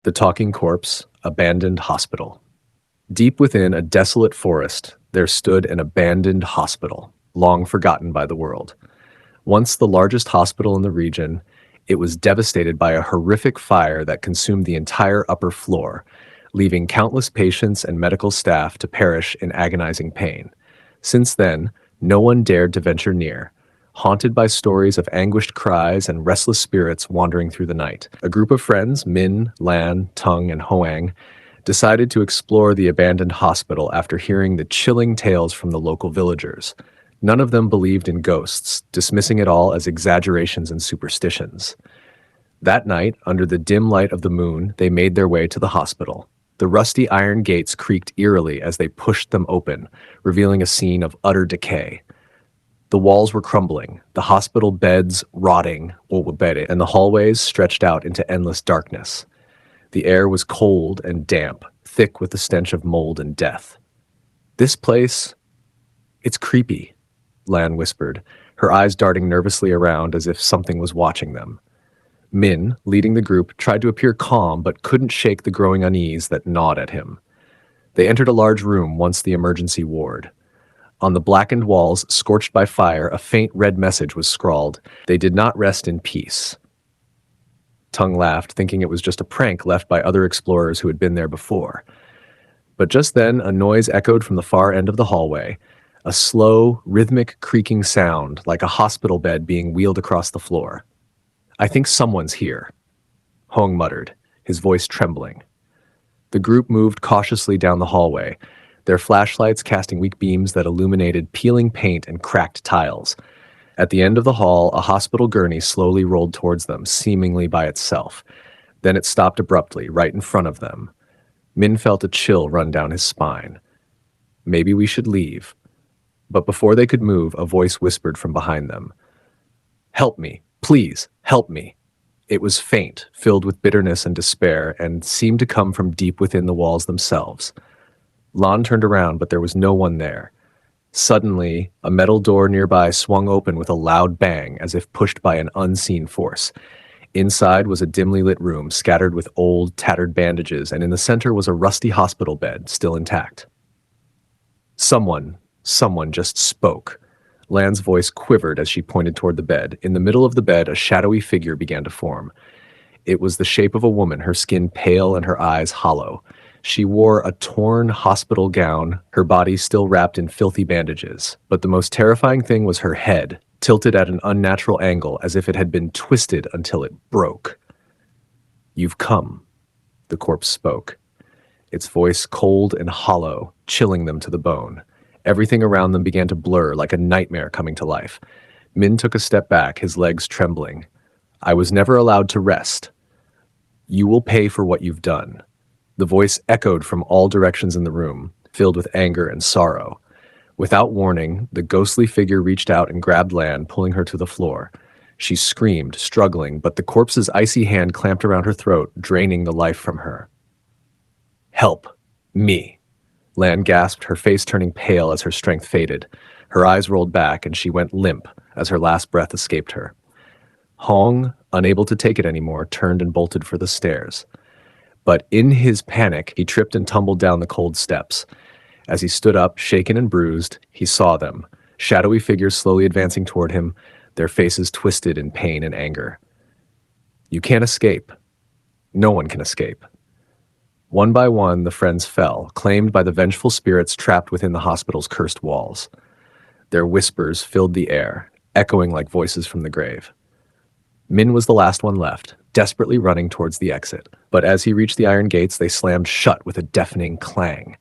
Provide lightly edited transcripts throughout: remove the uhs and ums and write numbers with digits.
The Talking Corpse, Abandoned Hospital. Deep within a desolate forest, there stood an abandoned hospital, long forgotten by the world. Once the largest hospital in the region, it was devastated by a horrific fire that consumed the entire upper floor, leaving countless patients and medical staff to perish in agonizing pain. Since then, no one dared to venture near, haunted by stories of anguished cries and restless spirits wandering through the night. A group of friends, Min, Lan, Tung, and Hoang, decided to explore the abandoned hospital after hearing the chilling tales from the local villagers. None of them believed in ghosts, dismissing it all as exaggerations and superstitions. That night, under the dim light of the moon, they made their way to the hospital. The rusty iron gates creaked eerily as they pushed them open, revealing a scene of utter decay. The walls were crumbling, the hospital beds rotting, and the hallways stretched out into endless darkness. The air was cold and damp, thick with the stench of mold and death. "This place, it's creepy," Lan whispered, her eyes darting nervously around as if something was watching them. Min, leading the group, tried to appear calm but couldn't shake the growing unease that gnawed at him. They entered a large room, once the emergency ward. On the blackened walls, scorched by fire, a faint red message was scrawled: "They did not rest in peace." Tung laughed, thinking it was just a prank left by other explorers who had been there before. But just then, a noise echoed from the far end of the hallway, a slow, rhythmic creaking sound like a hospital bed being wheeled across the floor. "I think someone's here," Hong muttered, his voice trembling. The group moved cautiously down the hallway, their flashlights casting weak beams that illuminated peeling paint and cracked tiles. At the end of the hall, a hospital gurney slowly rolled towards them, seemingly by itself. Then it stopped abruptly, right in front of them. Min felt a chill run down his spine. Maybe we should leave. But before they could move, a voice whispered from behind them. "Help me, please, help me." It was faint, filled with bitterness and despair, and seemed to come from deep within the walls themselves. Lan turned around, but there was no one there. Suddenly, a metal door nearby swung open with a loud bang, as if pushed by an unseen force. Inside was a dimly lit room, scattered with old, tattered bandages, and in the center was a rusty hospital bed, still intact. Someone just spoke. Lan's voice quivered as she pointed toward the bed. In the middle of the bed, a shadowy figure began to form. It was the shape of a woman, her skin pale and her eyes hollow. She wore a torn hospital gown, her body still wrapped in filthy bandages. But the most terrifying thing was her head, tilted at an unnatural angle as if it had been twisted until it broke. "You've come," the corpse spoke, its voice cold and hollow, chilling them to the bone. Everything around them began to blur like a nightmare coming to life. Min took a step back, his legs trembling. "I was never allowed to rest. You will pay for what you've done." The voice echoed from all directions in the room, filled with anger and sorrow. Without warning, the ghostly figure reached out and grabbed Lan, pulling her to the floor. She screamed, struggling, but the corpse's icy hand clamped around her throat, draining the life from her. "Help me," Lan gasped, her face turning pale as her strength faded. Her eyes rolled back, and she went limp as her last breath escaped her. Hong, unable to take it anymore, turned and bolted for the stairs. But in his panic, he tripped and tumbled down the cold steps. As he stood up, shaken and bruised, he saw them, shadowy figures slowly advancing toward him, their faces twisted in pain and anger. "You can't escape. No one can escape." One by one, the friends fell, claimed by the vengeful spirits trapped within the hospital's cursed walls. Their whispers filled the air, echoing like voices from the grave. Min was the last one left, desperately running towards the exit. But as he reached the iron gates, they slammed shut with a deafening clang.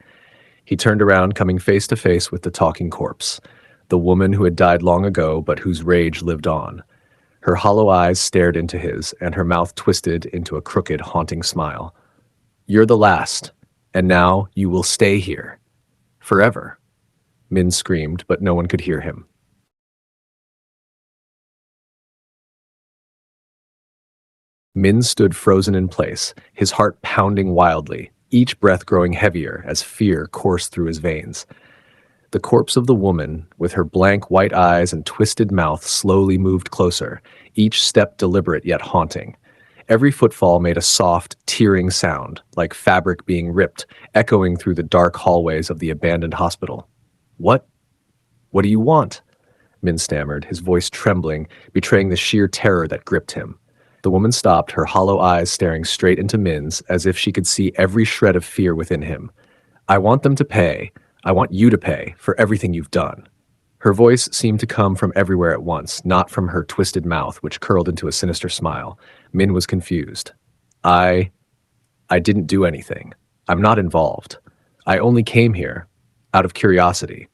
He turned around, coming face to face with the talking corpse, the woman who had died long ago but whose rage lived on. Her hollow eyes stared into his, and her mouth twisted into a crooked, haunting smile. "You're the last, and now you will stay here. Forever," Min screamed, but no one could hear him. Min stood frozen in place, his heart pounding wildly, each breath growing heavier as fear coursed through his veins. The corpse of the woman, with her blank white eyes and twisted mouth, slowly moved closer, each step deliberate yet haunting. Every footfall made a soft, tearing sound, like fabric being ripped, echoing through the dark hallways of the abandoned hospital. What? What do you want? Min stammered, his voice trembling, betraying the sheer terror that gripped him. The woman stopped, her hollow eyes staring straight into Min's, as if she could see every shred of fear within him. I want them to pay. I want you to pay for everything you've done. Her voice seemed to come from everywhere at once, not from her twisted mouth, which curled into a sinister smile. Min was confused. I didn't do anything. I'm not involved. I only came here out of curiosity.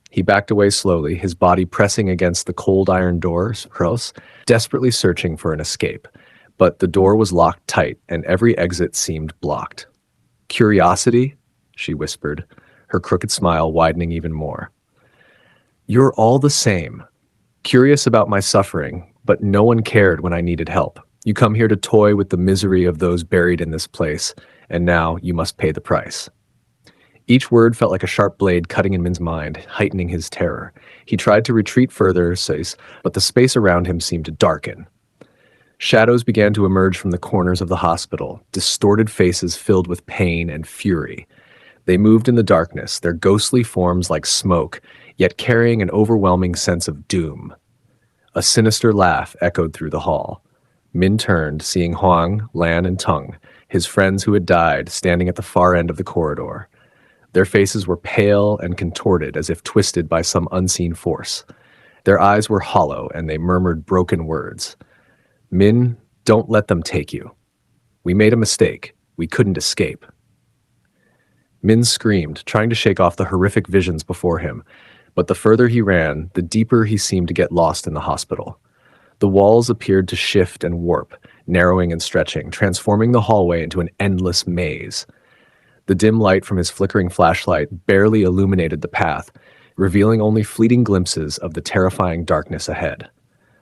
He backed away slowly, his body pressing against the cold iron doors, desperately searching for an escape. But the door was locked tight, and every exit seemed blocked. Curiosity? She whispered, her crooked smile widening even more. You're all the same. Curious about my suffering, but no one cared when I needed help. You come here to toy with the misery of those buried in this place, and now you must pay the price. Each word felt like a sharp blade cutting in Min's mind, heightening his terror. He tried to retreat further, but the space around him seemed to darken. Shadows began to emerge from the corners of the hospital, distorted faces filled with pain and fury. They moved in the darkness, their ghostly forms like smoke, yet carrying an overwhelming sense of doom. A sinister laugh echoed through the hall. Min turned, seeing Huang, Lan, and Tung, his friends who had died, standing at the far end of the corridor. Their faces were pale and contorted, as if twisted by some unseen force. Their eyes were hollow, and they murmured broken words. Min, don't let them take you. We made a mistake. We couldn't escape. Min screamed, trying to shake off the horrific visions before him, but the further he ran, the deeper he seemed to get lost in the hospital. The walls appeared to shift and warp, narrowing and stretching, transforming the hallway into an endless maze. The dim light from his flickering flashlight barely illuminated the path, revealing only fleeting glimpses of the terrifying darkness ahead.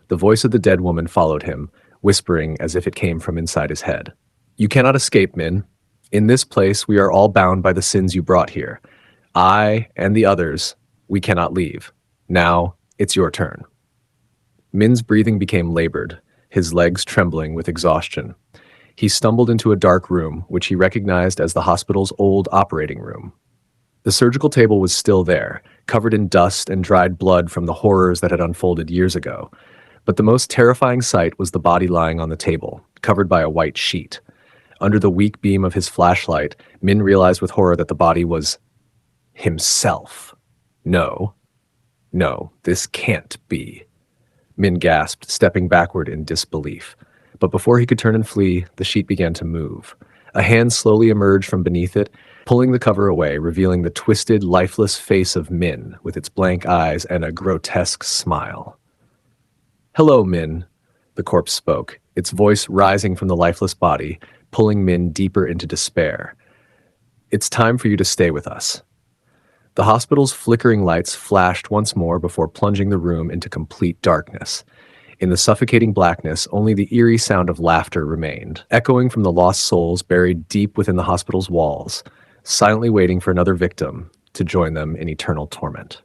The voice of the dead woman followed him, whispering as if it came from inside his head. You cannot escape, Min. In this place, we are all bound by the sins you brought here. I and the others, we cannot leave. Now, it's your turn. Min's breathing became labored, his legs trembling with exhaustion. He stumbled into a dark room, which he recognized as the hospital's old operating room. The surgical table was still there, covered in dust and dried blood from the horrors that had unfolded years ago. But the most terrifying sight was the body lying on the table, covered by a white sheet. Under the weak beam of his flashlight, Min realized with horror that the body was himself. No, this can't be. Min gasped, stepping backward in disbelief. But before he could turn and flee, the sheet began to move. A hand slowly emerged from beneath it, pulling the cover away, revealing the twisted, lifeless face of Min, with its blank eyes and a grotesque smile. Hello, Min, the corpse spoke, its voice rising from the lifeless body, pulling Min deeper into despair. It's time for you to stay with us. The hospital's flickering lights flashed once more before plunging the room into complete darkness. In the suffocating blackness, only the eerie sound of laughter remained, echoing from the lost souls buried deep within the hospital's walls, silently waiting for another victim to join them in eternal torment.